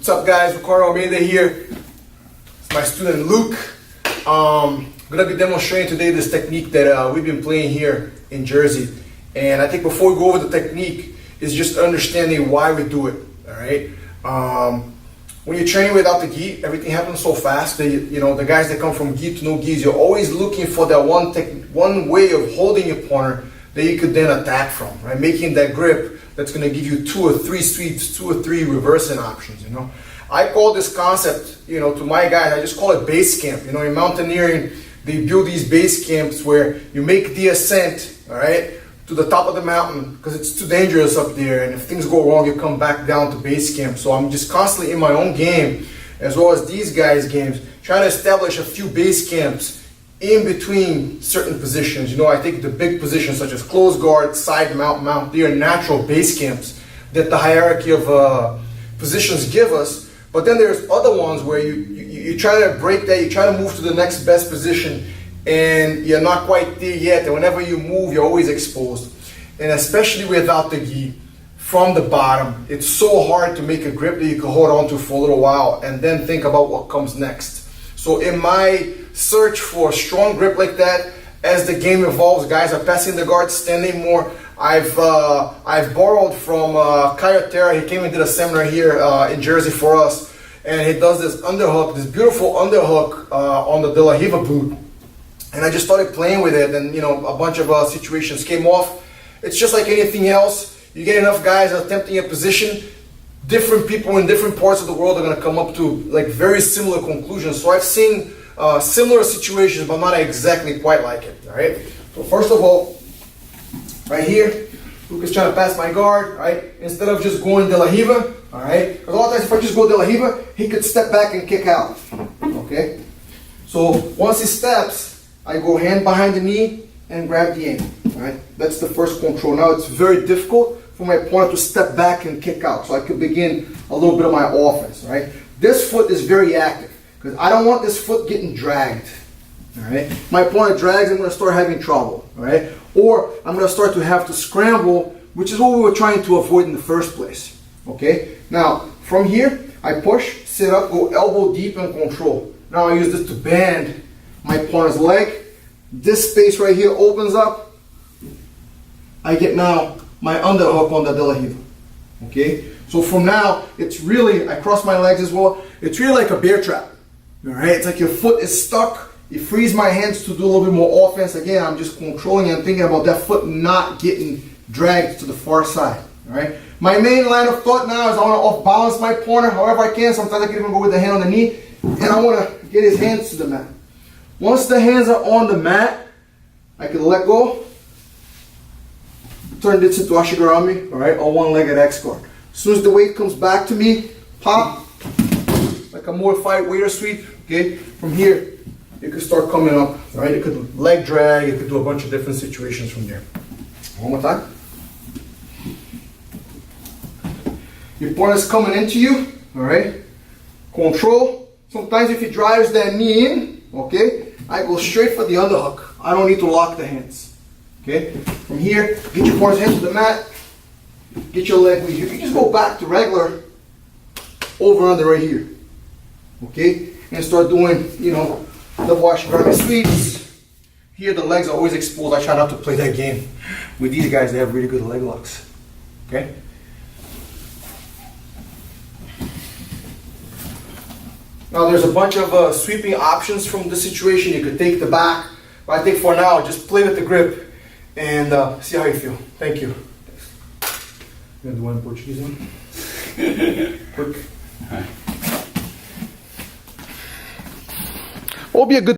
What's up, guys? Ricardo Almeida here. It's my student Luke. I'm going to be demonstrating today this technique that we've been playing here in Jersey. And I think before we go over the technique, is just understanding why we do it. All right. When you're training without the gi, everything happens so fast that the guys that come from gi to no gis, you're always looking for that one way of holding your partner that you could then attack from, right? Making that grip that's going to give you 2 or 3 sweeps, 2 or 3 reversing options. I call this concept, to my guys, I just call it base camp. In mountaineering, they build these base camps where you make the ascent, all right, to the top of the mountain because it's too dangerous up there, and if things go wrong, you come back down to base camp. So I'm just constantly in my own game, as well as these guys' games, trying to establish a few base camps in between certain positions. I think the big positions such as close guard, side mount, they are natural base camps that the hierarchy of positions give us. But then there's other ones where you try to break that, you try to move to the next best position, and you're not quite there yet, and whenever you move, you're always exposed. And especially without the gi, from the bottom, it's so hard to make a grip that you can hold on to for a little while and then think about what comes next. So in my search for a strong grip like that, as the game evolves, guys are passing the guard, standing more. I've borrowed from Kayotera. He came and did a seminar here in Jersey for us, and he does this underhook, this beautiful underhook on the De La Riva boot. And I just started playing with it, and a bunch of situations came off. It's just like anything else. You get enough guys attempting a position, different people in different parts of the world are going to come up to very similar conclusions. So I've seen similar situations, but not exactly quite like it. All right. So first of all, right here, Luke is trying to pass my guard. Right. Instead of just going De La Riva, all right. Because a lot of times if I just go De La Riva, he could step back and kick out. Okay. So once he steps, I go hand behind the knee and grab the aim. All right. That's the first control. Now it's very difficult for my opponent to step back and kick out, so I could begin a little bit of my offense. Right. This foot is very active because I don't want this foot getting dragged. All right. My opponent drags, I'm going to start having trouble. All right. Or I'm going to start to have to scramble, which is what we were trying to avoid in the first place. Okay. Now from here, I push, sit up, go elbow deep and control. Now I use this to bend my opponent's leg. This space right here opens up. I get now my underhook on the De La Riva. Okay. So from now, it's really, I cross my legs as well. It's really like a bear trap. All right. It's like your foot is stuck. It frees my hands to do a little bit more offense. Again, I'm just controlling and thinking about that foot not getting dragged to the far side. All right. My main line of thought now is I want to off balance my partner however I can. Sometimes I can even go with the hand on the knee, and I want to get his hands to the mat. Once the hands are on the mat, I can let go. Turn this into Ashigarami, all right, on one-legged X guard. As soon as the weight comes back to me, pop, like a modified waiter sweep. Okay. From here, you can start coming up. All right. You could leg drag. You could do a bunch of different situations from there. One more time. Your opponent's coming into you. All right. Control. Sometimes if he drives that knee in, okay, I go straight for the underhook. I don't need to lock the hands. Okay. From here, get your opponent's hands to the mat. Get your leg. You can just go back to regular over under right here. Okay. And start doing, double Ashigarami sweeps. Here the legs are always exposed. I try not to play that game. With these guys, they have really good leg locks. Okay? Now there's a bunch of sweeping options from this situation. You could take the back. But I think for now, just play with the grip and see how you feel. Thank you. I'm going to do one in Portuguese one. Quick. What would be a good